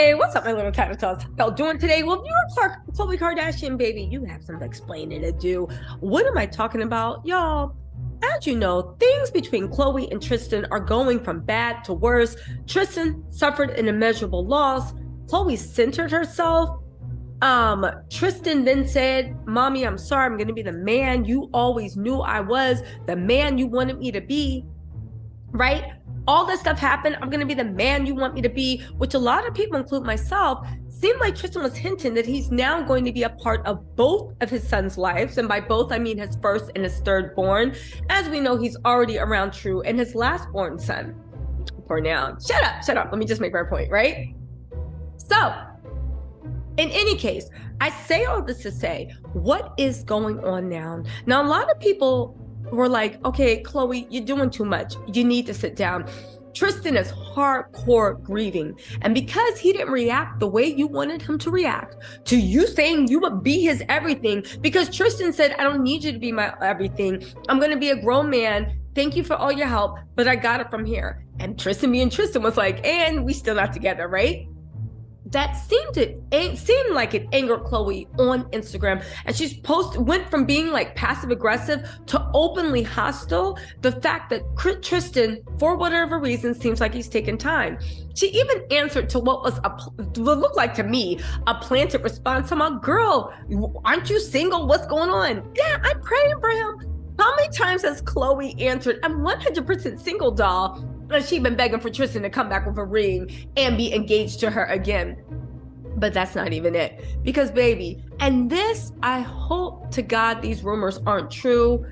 Hey, what's up, my little TisaTells? How y'all doing today? Well, if you're a Khloe Kardashian baby, you have some explaining to do. What am I talking about? Y'all, as you know, things between Khloe and Tristan are going from bad to worse. Tristan suffered an immeasurable loss. Khloe centered herself. Tristan then said, Mommy, I'm sorry, I'm gonna be the man you always knew I was, the man you wanted me to be, right? All this stuff happened. I'm going to be the man you want me to be, which a lot of people, include myself, seemed like Tristan was hinting that he's now going to be a part of both of his sons' lives. And by both, I mean his first and his third born. As we know, he's already around True and his last born son. For now. Shut up. Let me just make my point, right? So, in any case, I say all this to say, what is going on now? Now, a lot of people were like, okay, Khloe, you're doing too much. You need to sit down. Tristan is hardcore grieving. And because he didn't react the way you wanted him to react to you saying you would be his everything, because Tristan said, I don't need you to be my everything. I'm going to be a grown man. Thank you for all your help, but I got it from here. And Tristan being Tristan was like, and we still not together, right? That seemed like it angered Khloe on Instagram, and she's went from being like passive aggressive to openly hostile. The fact that Tristan, for whatever reason, seems like he's taking time. She even answered to what looked like to me a planted response. I'm like, girl, aren't you single? What's going on? Yeah, I'm praying for him. How many times has Khloe answered, I'm 100% single, doll? And she's been begging for Tristan to come back with a ring and be engaged to her again. But that's not even it. Because, baby, and this, I hope to God these rumors aren't true.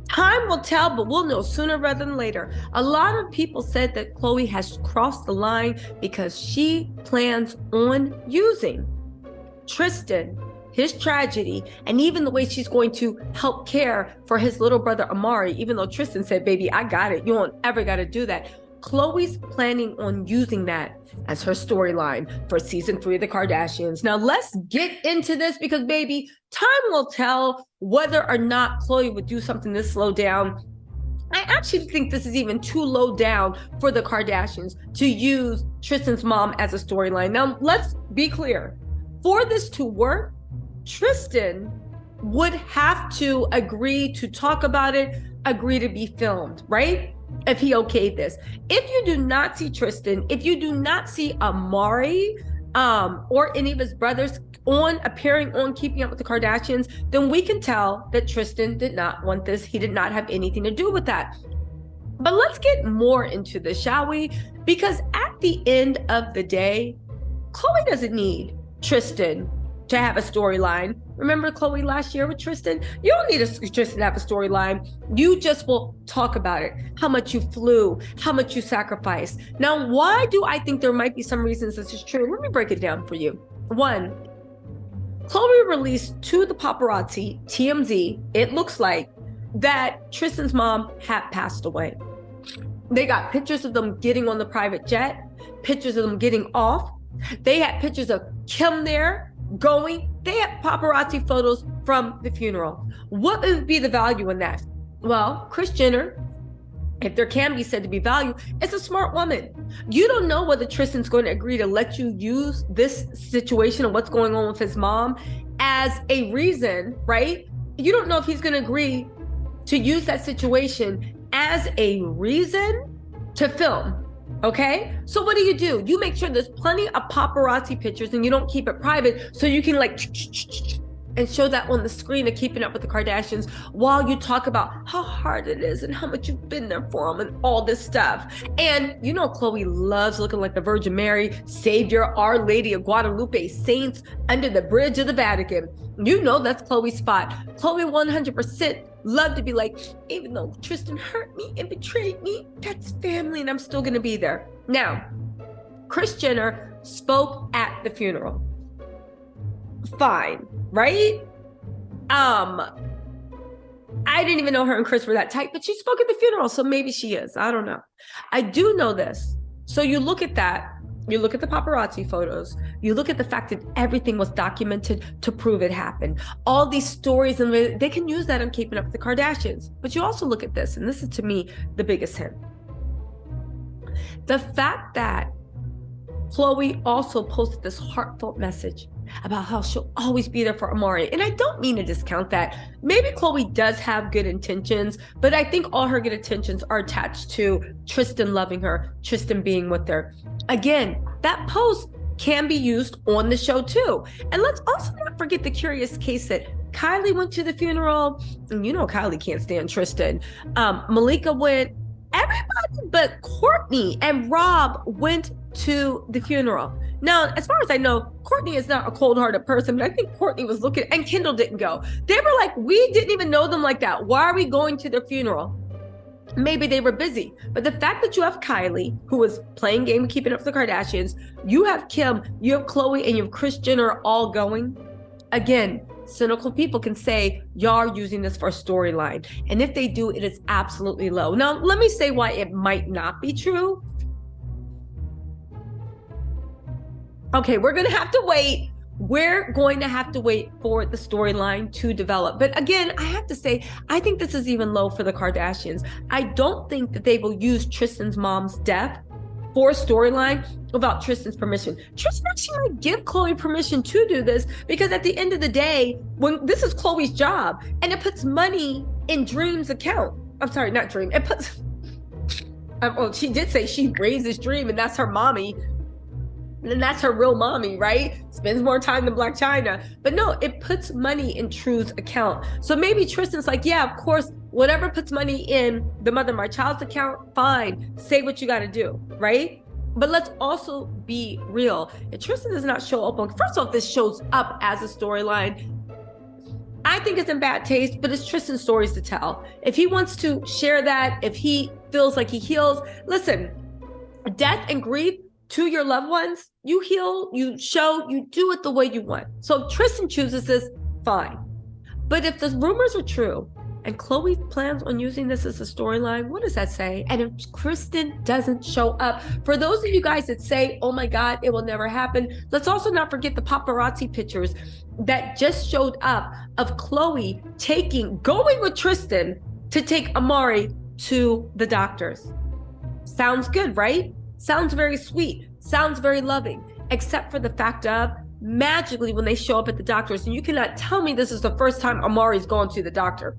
Time will tell, but we'll know sooner rather than later. A lot of people said that Khloe has crossed the line because she plans on using Tristan, his tragedy, and even the way she's going to help care for his little brother Amari, even though Tristan said, baby, I got it. You don't ever got to do that. Khloe's planning on using that as her storyline for season 3 of the Kardashians. Now let's get into this because, baby, time will tell whether or not Khloe would do something this low down. I actually think this is even too low down for the Kardashians to use Tristan's mom as a storyline. Now, let's be clear. For this to work, Tristan would have to agree to talk about it, agree to be filmed, right? If he okayed this. If you do not see Tristan, if you do not see Amari or any of his brothers appearing on Keeping Up with the Kardashians, then we can tell that Tristan did not want this. He did not have anything to do with that. But let's get more into this, shall we? Because at the end of the day, Khloe doesn't need Tristan to have a storyline. Remember Khloe last year with Tristan? You don't need Tristan to have a storyline. You just will talk about it. How much you flew, how much you sacrificed. Now, why do I think there might be some reasons this is true? Let me break it down for you. One, Khloe released to the paparazzi, TMZ, it looks like, that Tristan's mom had passed away. They got pictures of them getting on the private jet, pictures of them getting off. They had pictures of Kim there, going. They had paparazzi photos from the funeral. What would be the value in that? Well, Kris Jenner, if there can be said to be value, is a smart woman. You don't know whether Tristan's going to agree to let you use this situation and what's going on with his mom as a reason, right? You don't know if he's going to agree to use that situation as a reason to film. Okay, so what do? You make sure there's plenty of paparazzi pictures and you don't keep it private so you can like and show that on the screen of Keeping Up with the Kardashians while you talk about how hard it is and how much you've been there for them and all this stuff. And you know Khloe loves looking like the Virgin Mary, Savior, Our Lady of Guadalupe, saints under the bridge of the Vatican. You know that's Khloe's spot. Khloe 100% love to be like, even though Tristan hurt me and betrayed me, that's family and I'm still gonna be there. Now, Kris Jenner spoke at the funeral. Fine, right? I didn't even know her and Kris were that tight, but she spoke at the funeral, so maybe she is. I don't know. I do know this. So you look at that, you look at the paparazzi photos, you look at the fact that everything was documented to prove it happened. All these stories, and they can use that in Keeping Up with the Kardashians. But you also look at this, and this is to me the biggest hint. The fact that Khloe also posted this heartfelt message about how she'll always be there for Amari. And I don't mean to discount that. Maybe Khloe does have good intentions, but I think all her good intentions are attached to Tristan loving her, Tristan being with her. Again, that post can be used on the show too. And let's also not forget the curious case that Kylie went to the funeral. And you know Kylie can't stand Tristan. Malika went. Everybody but Courtney and Rob went to the funeral. Now, as far as I know, Courtney is not a cold-hearted person, but I think Courtney was looking, and Kendall didn't go. They were like, we didn't even know them like that. Why are we going to their funeral? Maybe they were busy. But the fact that you have Kylie, who was playing game Keeping Up with the Kardashians, you have Kim, you have Khloe, and you have Kris Jenner all going. Again, cynical people can say, y'all are using this for a storyline. And if they do, it is absolutely low. Now, let me say why it might not be true. Okay, we're going to have to wait. We're going to have to wait for the storyline to develop. But again, I have to say, I think this is even low for the Kardashians. I don't think that they will use Tristan's mom's death for a storyline without Tristan's permission. Tristan actually might give Khloe permission to do this because at the end of the day, when this is Khloe's job and it puts money in Dream's account. I'm sorry, not Dream. It puts, well, she did say she raises Dream and that's her mommy. And that's her real mommy, right? Spends more time than Blac Chyna. But no, it puts money in True's account. So maybe Tristan's like, yeah, of course, whatever puts money in the mother of my child's account, fine. Say what you got to do, right? But let's also be real. If Tristan does not show up on, first off, this shows up as a storyline. I think it's in bad taste, but it's Tristan's stories to tell. If he wants to share that, if he feels like he heals, listen, death and grief to your loved ones, you heal, you show, you do it the way you want. So if Tristan chooses this, fine. But if the rumors are true and Khloe plans on using this as a storyline, what does that say? And if Tristan doesn't show up, for those of you guys that say, oh my God, it will never happen, let's also not forget the paparazzi pictures that just showed up of Khloe going with Tristan to take Amari to the doctors. Sounds good, right? Sounds very sweet, sounds very loving, except for the fact of magically when they show up at the doctors, and you cannot tell me this is the first time Amari's gone to the doctor.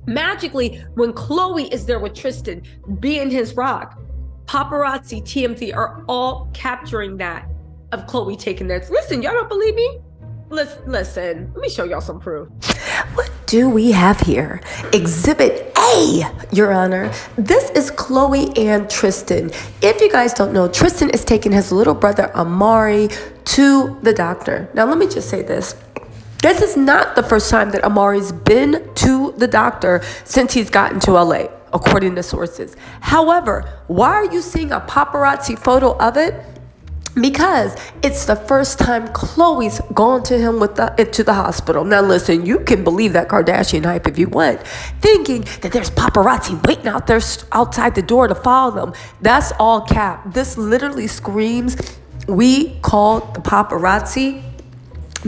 Magically, when Khloe is there with Tristan, being his rock, paparazzi, TMZ are all capturing that of Khloe taking that. Listen, y'all don't believe me? Listen, let me show y'all some proof. What do we have here? Exhibit A, Your Honor. This is Khloe and Tristan. If you guys don't know, Tristan is taking his little brother Amari to the doctor. Now, let me just say this. This is not the first time that Amari's been to the doctor since he's gotten to LA, according to sources. However, why are you seeing a paparazzi photo of it? Because it's the first time Khloe's gone to him to the hospital. Now listen, you can believe that Kardashian hype if you want, thinking that there's paparazzi waiting out there outside the door to follow them. That's all cap. This literally screams, we called the paparazzi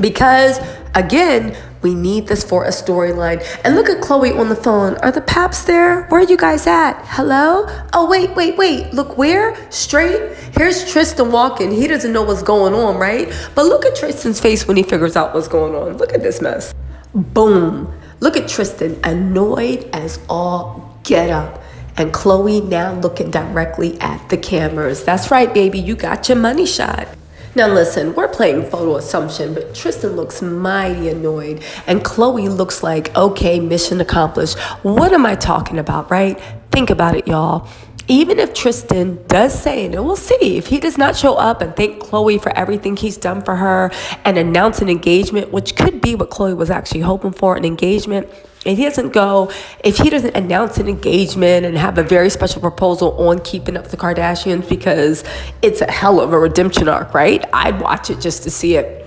because, again, we need this for a storyline. And look at Khloe on the phone. Are the paps there? Where are you guys at? Hello? Oh, wait. Look where? Straight? Here's Tristan walking. He doesn't know what's going on, right? But look at Tristan's face when he figures out what's going on. Look at this mess. Boom. Look at Tristan, annoyed as all get up. And Khloe now looking directly at the cameras. That's right, baby. You got your money shot. Now listen, we're playing photo assumption, but Tristan looks mighty annoyed and Khloe looks like, okay, mission accomplished. What am I talking about, right? Think about it, y'all. Even if Tristan does say, and we'll see, if he does not show up and thank Khloe for everything he's done for her and announce an engagement, which could be what Khloe was actually hoping for, an engagement, if he doesn't announce an engagement and have a very special proposal on Keeping Up with the Kardashians, because it's a hell of a redemption arc, right? I'd watch it just to see it.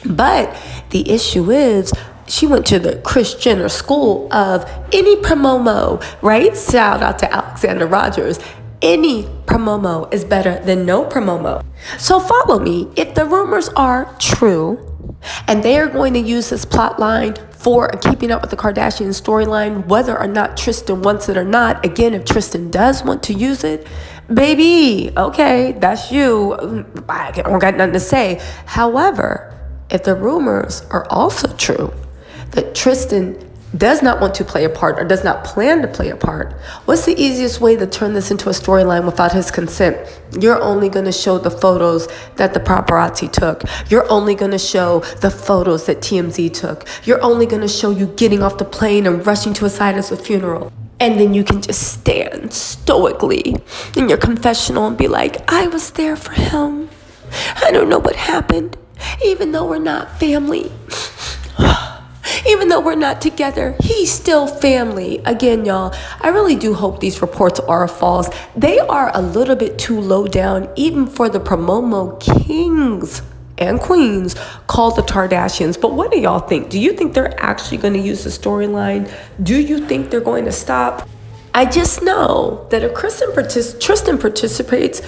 But the issue is, she went to the Kris Jenner school of any promomo, right? Shout out to Alexander Rogers. Any promomo is better than no promomo. So follow me. If the rumors are true, and they are going to use this plot line for a Keeping Up with the Kardashians storyline, whether or not Tristan wants it or not. Again, if Tristan does want to use it, Baby, okay, that's you. I don't got nothing to say. However, if the rumors are also true that Tristan does not want to play a part or does not plan to play a part, what's the easiest way to turn this into a storyline without his consent? You're only going to show the photos that the paparazzi took. You're only going to show the photos that TMZ took. You're only going to show you getting off the plane and rushing to his side as a funeral. And then you can just stand stoically in your confessional and be like, I was there for him. I don't know what happened. Even though we're not family. Even though we're not together, he's still family. Again, y'all, I really do hope these reports are false. They are a little bit too low down, even for the Promomo kings and queens called the Kardashians. But what do y'all think? Do you think they're actually going to use the storyline? Do you think they're going to stop? I just know that if Tristan participates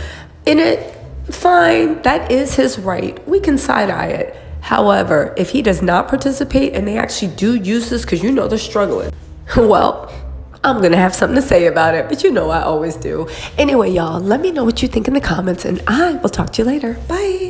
in it, fine, that is his right. We can side-eye it. However, if he does not participate and they actually do use this because you know they're struggling, well, I'm going to have something to say about it, but you know I always do. Anyway, y'all, let me know what you think in the comments, and I will talk to you later. Bye.